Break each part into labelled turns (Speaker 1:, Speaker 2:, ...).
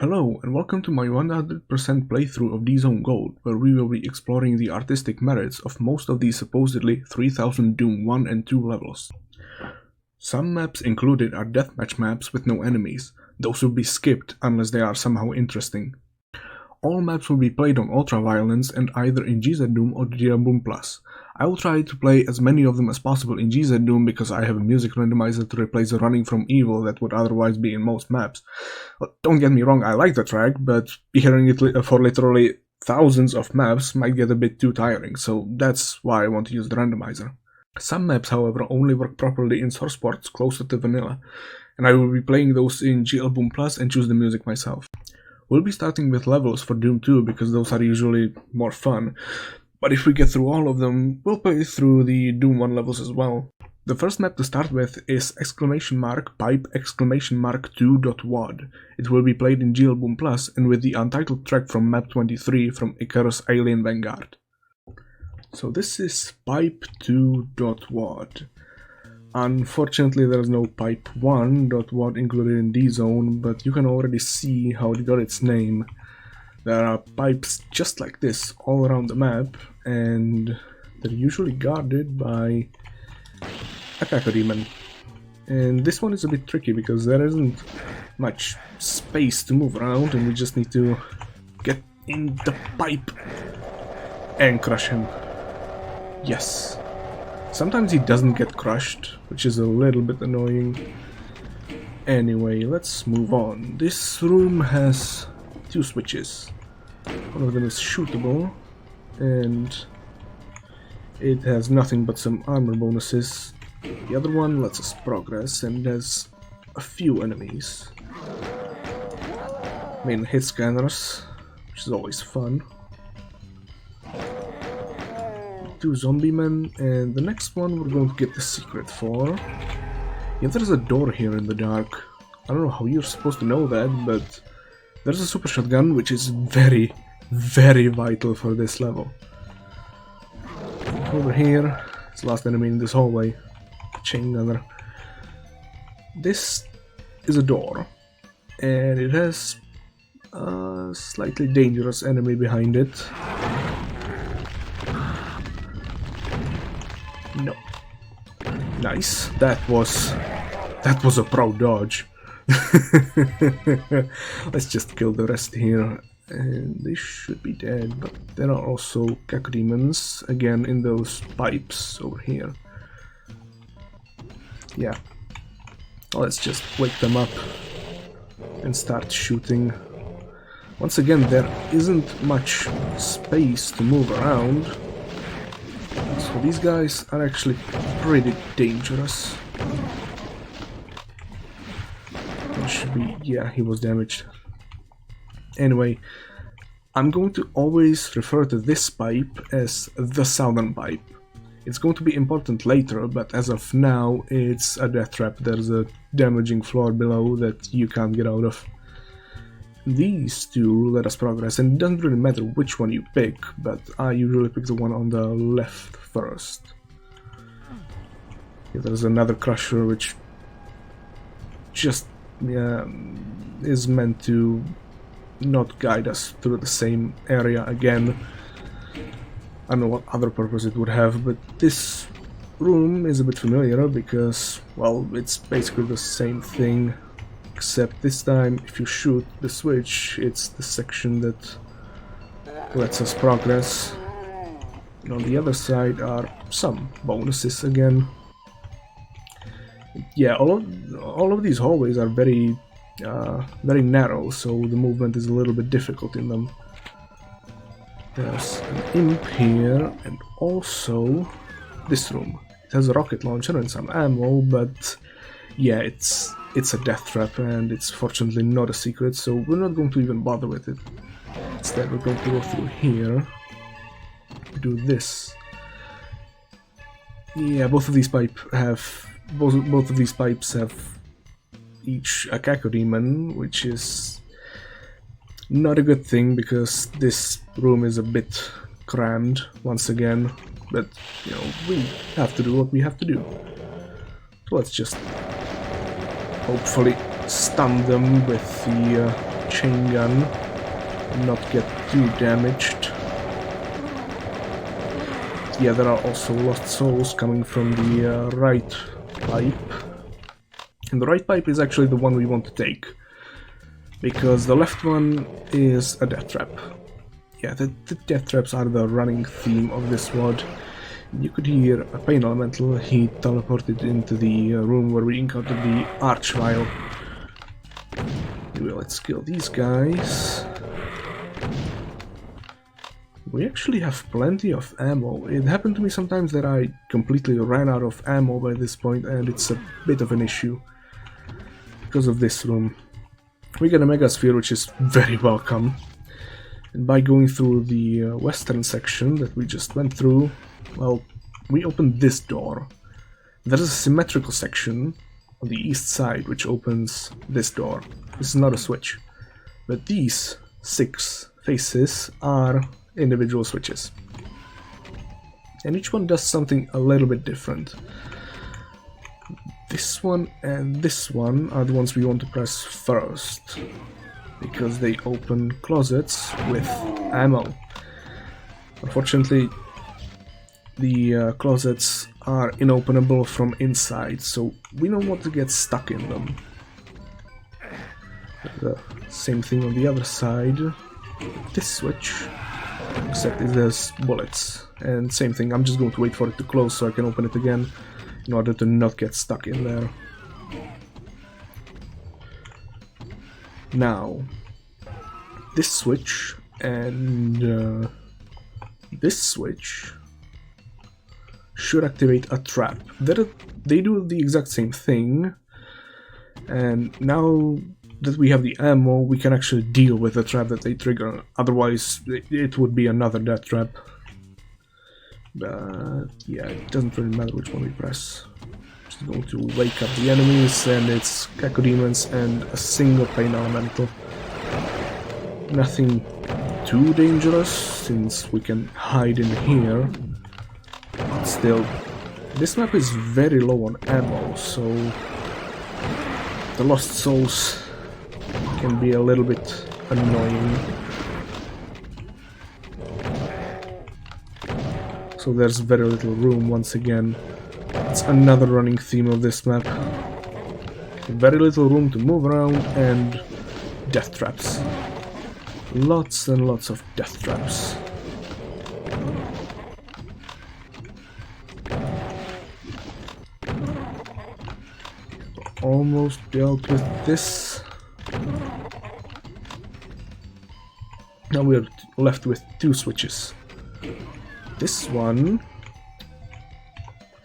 Speaker 1: Hello and welcome to my 100% playthrough of D-Zone Gold, where we will be exploring the artistic merits of most of the supposedly 3000 Doom 1 and 2 levels. Some maps included are deathmatch maps with no enemies. Those will be skipped unless they are somehow interesting. All maps will be played on Ultra Violence and either in GZ Doom or GZ Boom Plus. I will try to play as many of them as possible in GZ Doom because I have a music randomizer to replace the Running from Evil that would otherwise be in most maps. Don't get me wrong, I like the track, but hearing it for literally thousands of maps might get a bit too tiring, so that's why I want to use the randomizer. Some maps, however, only work properly in source ports closer to vanilla, and I will be playing those in GL Boom Plus and choose the music myself. We'll be starting with levels for Doom 2 because those are usually more fun, but if we get through all of them, we'll play through the Doom 1 levels as well. The first map to start with is !pipe!2.wad. It will be played in GL Boom Plus and with the untitled track from map 23 from Icarus Alien Vanguard. So this is pipe2.wad. Unfortunately, there is no pipe1.wad included in D-Zone, but you can already see how it got its name. There are pipes just like this all around the map, and they're usually guarded by a cacodemon. And this one is a bit tricky because there isn't much space to move around, and we just need to get in the pipe and crush him. Yes. Sometimes he doesn't get crushed, which is a little bit annoying. Anyway, let's move on. This room has two switches. One of them is shootable, and it has nothing but some armor bonuses. The other one lets us progress and has a few enemies. Main hit scanners, which is always fun. Two zombie men, and the next one we're going to get the secret for. Yeah, there's a door here in the dark. I don't know how you're supposed to know that, but there's a super shotgun, which is very, very vital for this level. Over here, it's the last enemy in this hallway. Chain gunner. This is a door, and it has a slightly dangerous enemy behind it. No. Nice. That was a pro dodge. Let's just kill the rest here. And they should be dead, but there are also cacodemons again in those pipes over here. Yeah. Let's just wake them up and start shooting. Once again, there isn't much space to move around. So these guys are actually pretty dangerous. It should be... yeah, he was damaged. Anyway, I'm going to always refer to this pipe as the southern pipe. It's going to be important later, but as of now, it's a death trap. There's a damaging floor below that you can't get out of. These two let us progress, and it doesn't really matter which one you pick, but I usually pick the one on the left first. Yeah, there's another crusher which just is meant to not guide us through the same area again. I don't know what other purpose it would have, but this room is a bit familiar because, well, it's basically the same thing. Except this time, if you shoot the switch, it's the section that lets us progress. And on the other side are some bonuses again. Yeah, all of these hallways are very narrow, so the movement is a little bit difficult in them. There's an imp here, and also this room. It has a rocket launcher and some ammo, but yeah, it's a death trap, and it's fortunately not a secret, so we're not going to even bother with it. Instead, we're going to go through here, do this. Yeah, both of these pipes have each a cacodemon, which is not a good thing because this room is a bit crammed once again. But you know, we have to do what we have to do. So let's just hopefully stun them with the chain gun and not get too damaged. Yeah, there are also lost souls coming from the right pipe. And the right pipe is actually the one we want to take, because the left one is a death trap. Yeah, the death traps are the running theme of this WAD. You could hear a pain elemental. He teleported into the room where we encountered the archvile. Anyway, let's kill these guys. We actually have plenty of ammo. It happened to me sometimes that I completely ran out of ammo by this point, and it's a bit of an issue because of this room. We get a megasphere, which is very welcome. And by going through the western section that we just went through, well, we opened this door. There is a symmetrical section on the east side which opens this door. This is not a switch, but these 6 faces are individual switches. And each one does something a little bit different. This one and this one are the ones we want to press first, because they open closets with ammo. Unfortunately, the closets are inopenable from inside, so we don't want to get stuck in them. The same thing on the other side. This switch, except it has bullets. And same thing, I'm just going to wait for it to close so I can open it again, in order to not get stuck in there. Now, this switch and this switch should activate a trap. They do the exact same thing, and now that we have the ammo, we can actually deal with the trap that they trigger. Otherwise, it would be another death trap. But yeah, it doesn't really matter which one we press. Just going to wake up the enemies, and it's cacodemons and a single pain elemental. Nothing too dangerous, since we can hide in here. But still, this map is very low on ammo, so the lost souls can be a little bit annoying. So there's very little room once again. It's another running theme of this map. Very little room to move around, and death traps. Lots and lots of death traps. Almost dealt with this. Now we're left with 2 switches. This one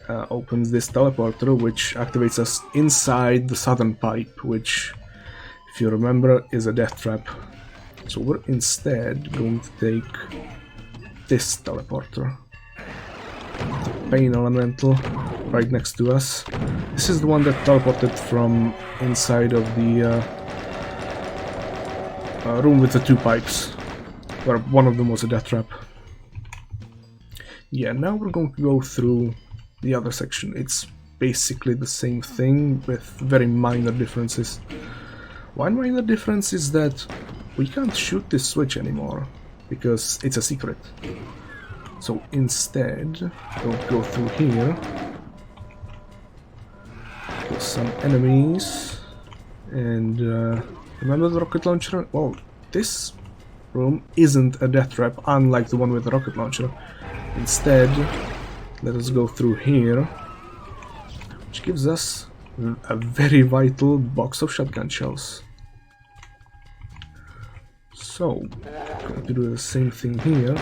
Speaker 1: opens this teleporter, which activates us inside the southern pipe, which, if you remember, is a death trap. So we're instead going to take this teleporter. The pain elemental right next to us. This is the one that teleported from inside of the room with the 2 pipes, where one of them was a death trap. Yeah, now we're going to go through the other section. It's basically the same thing with very minor differences. One minor difference is that we can't shoot this switch anymore, because it's a secret. So instead, we'll go through here, kill some enemies, and remember the rocket launcher? Well, this room isn't a death trap, unlike the one with the rocket launcher. Instead, let us go through here, which gives us a very vital box of shotgun shells. So, going to do the same thing here,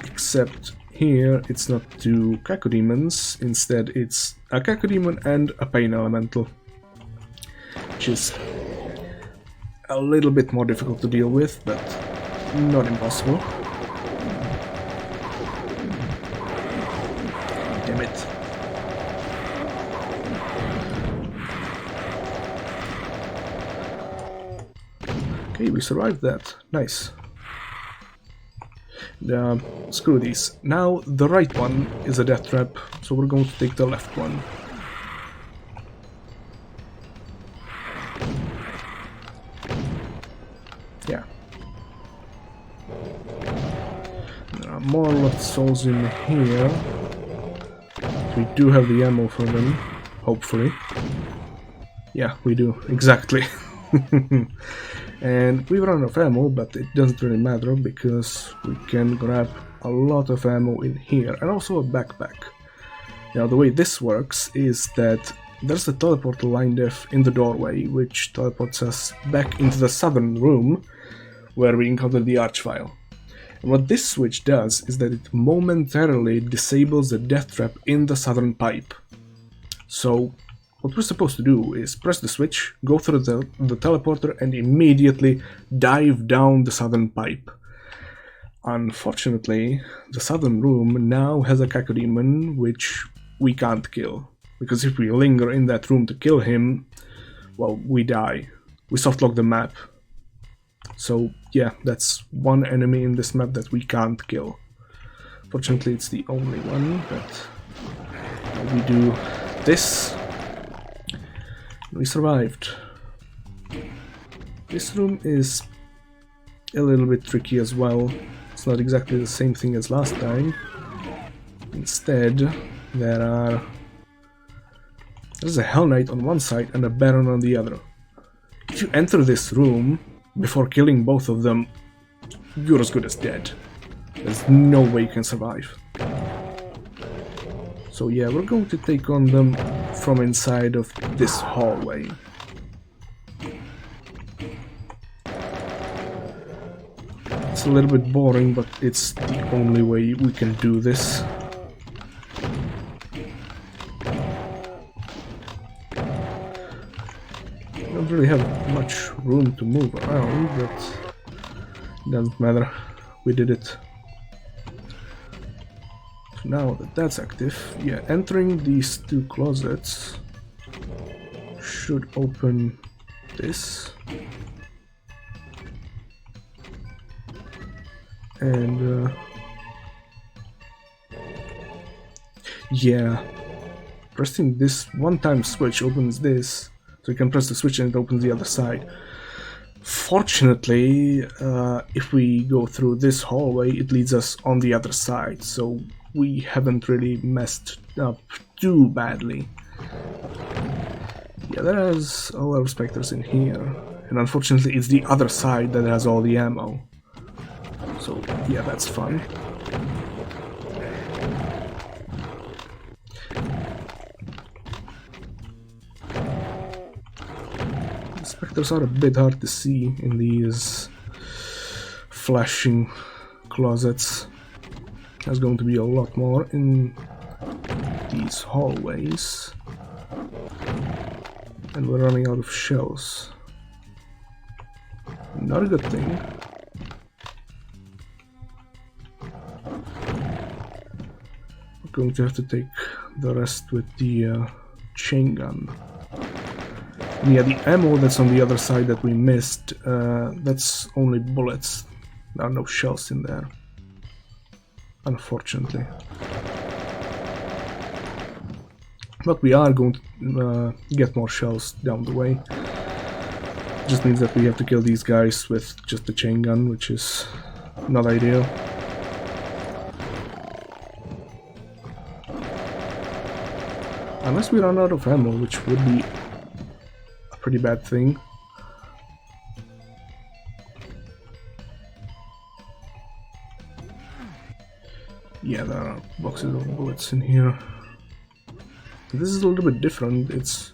Speaker 1: except here it's not 2 cacodemons, instead it's a cacodemon and a pain elemental, which is a little bit more difficult to deal with, but not impossible. Damn it. Okay, we survived that. Nice. Screw these. Now the right one is a death trap, so we're going to take the left one. Yeah. There are more lost souls in here. We do have the ammo for them, hopefully. Yeah, we do, exactly. And we run out of ammo, but it doesn't really matter because we can grab a lot of ammo in here, and also a backpack. Now the way this works is that there's a teleporter lined up in the doorway, which teleports us back into the southern room where we encountered the archvile. And what this switch does is that it momentarily disables the death trap in the southern pipe. So what we're supposed to do is press the switch, go through the teleporter, and immediately dive down the southern pipe. Unfortunately, the southern room now has a cacodemon which we can't kill. Because if we linger in that room to kill him, well, we die. We softlock the map. So yeah, that's one enemy in this map that we can't kill. Fortunately, it's the only one, but we do this. We survived. This room is a little bit tricky as well. It's not exactly the same thing as last time. Instead, there's a Hell Knight on one side and a Baron on the other. If you enter this room before killing both of them, you're as good as dead. There's no way you can survive. So yeah, we're going to take on them from inside of this hallway. It's a little bit boring, but it's the only way we can do this. Don't really have much room to move around, but it doesn't matter. We did it. So now that that's active, yeah, entering these two closets should open this. And yeah, pressing this one-time switch opens this. So you can press the switch and it opens the other side. Fortunately, if we go through this hallway, it leads us on the other side, so we haven't really messed up too badly. Yeah, there's a lot of specters in here, and unfortunately it's the other side that has all the ammo. So yeah, that's fun. Specters are a bit hard to see in these flashing closets. There's going to be a lot more in these hallways. And we're running out of shells. Not a good thing. We're going to have to take the rest with the chain gun. Yeah, the ammo that's on the other side that we missed, that's only bullets. There are no shells in there, unfortunately. But we are going to get more shells down the way. Just means that we have to kill these guys with just the chain gun, which is not ideal. Unless we run out of ammo, which would be pretty bad thing. Yeah, there are boxes of bullets in here. This is a little bit different. It's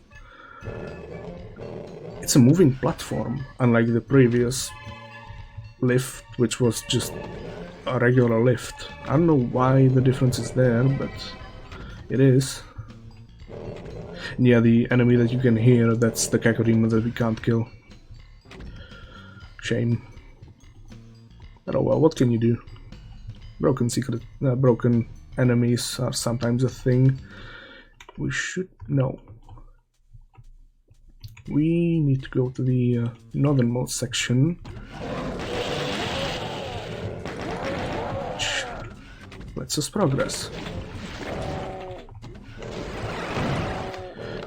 Speaker 1: a moving platform, unlike the previous lift, which was just a regular lift. I don't know why the difference is there, but it is. And yeah, the enemy that you can hear, that's the cacodemon that we can't kill. Shame. But oh well, what can you do? Broken enemies are sometimes a thing. We should know. We need to go to the northernmost section. Which lets us progress.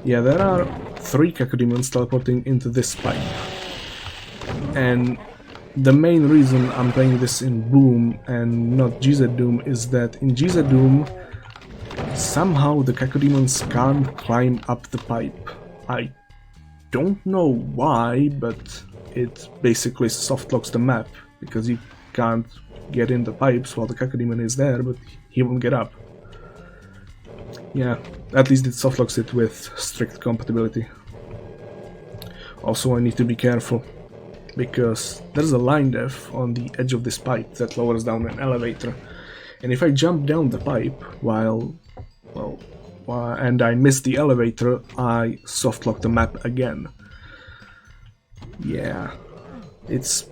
Speaker 1: Yeah, there are 3 cacodemons teleporting into this pipe. And the main reason I'm playing this in Boom and not GZ Doom is that in GZ Doom somehow the cacodemons can't climb up the pipe. I don't know why, but it basically softlocks the map because you can't get in the pipes while the cacodemon is there, but he won't get up. Yeah, at least it softlocks it with strict compatibility. Also, I need to be careful because there's a line def on the edge of this pipe that lowers down an elevator, and if I jump down the pipe and I miss the elevator, I softlock the map again. Yeah, it's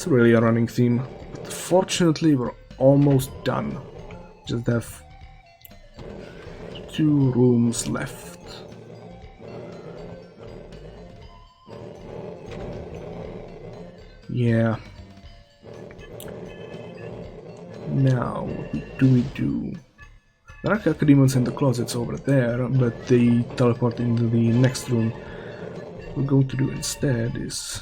Speaker 1: really a running theme, but fortunately we're almost done. Just have 2 rooms left. Yeah. Now, what do we do? There are cacodemons in the closets over there, but they teleport into the next room. What we're going to do instead is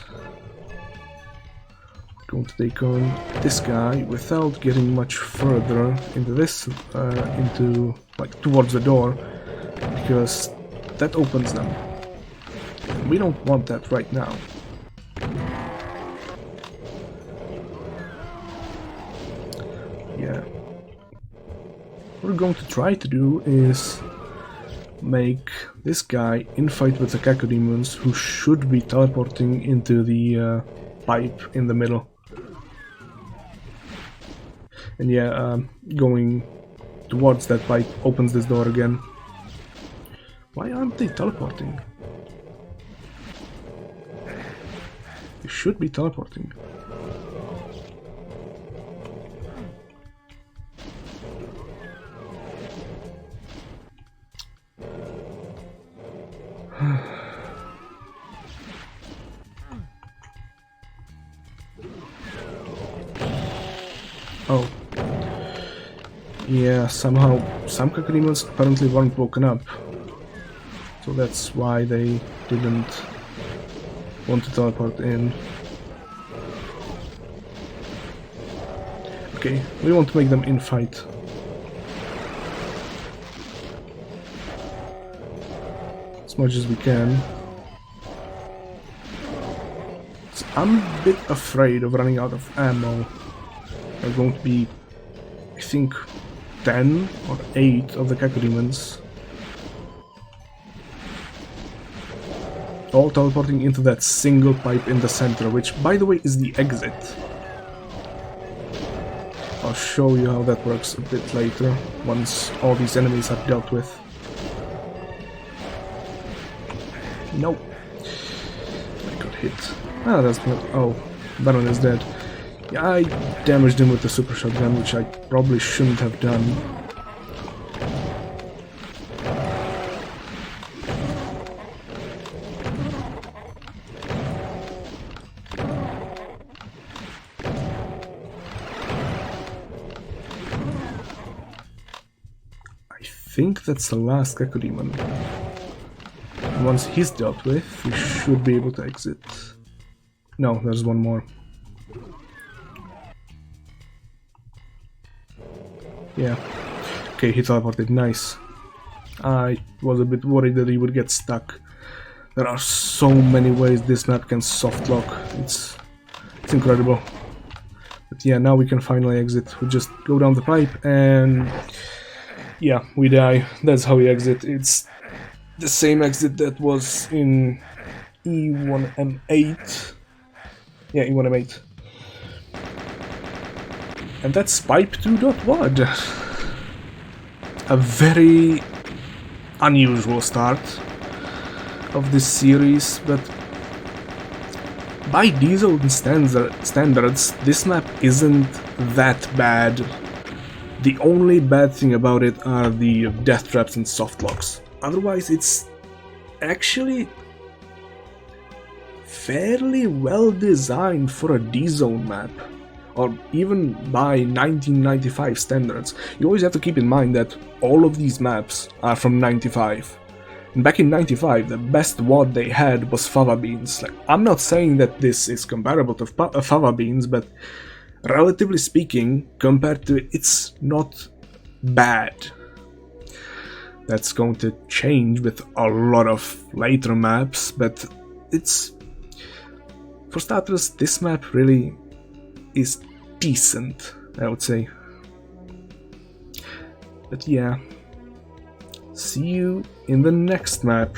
Speaker 1: going to take on this guy without getting much further into this, towards the door, because that opens them. We don't want that right now. Yeah. What we're going to try to do is make this guy infight with the cacodemons who should be teleporting into the pipe in the middle. And yeah, going towards that pipe opens this door again. Why aren't they teleporting? They should be teleporting. Oh. Yeah, somehow some cacodemons apparently weren't woken up. So that's why they didn't want to teleport in. Okay, we want to make them infight. As much as we can. So I'm a bit afraid of running out of ammo. There are going to be, I think, 10 or 8 of the cacodemons. All teleporting into that single pipe in the center, which, by the way, is the exit. I'll show you how that works a bit later, once all these enemies are dealt with. Nope. I got hit. Ah, that's not... Oh, Baron is dead. Yeah, I damaged him with the super shotgun, which I probably shouldn't have done. I think that's the last cacodemon. Once he's dealt with, we should be able to exit. No, there's one more. Yeah. Okay, he teleported. Nice. I was a bit worried that he would get stuck. There are so many ways this map can softlock. It's incredible. But yeah, now we can finally exit. We just go down the pipe and... yeah, we die. That's how we exit. It's the same exit that was in E1M8. Yeah, E1M8. And that's pipe 2.WAD. A very unusual start of this series, but by these old standards, this map isn't that bad. The only bad thing about it are the death traps and softlocks. Otherwise, it's actually fairly well designed for a D-Zone map. Or even by 1995 standards. You always have to keep in mind that all of these maps are from 95. Back in 95, the best WAD they had was fava beans. Like, I'm not saying that this is comparable to fava beans, but relatively speaking, compared to it, it's not bad. That's going to change with a lot of later maps, but it's... For starters, this map really is decent, I would say. But yeah, see you in the next map.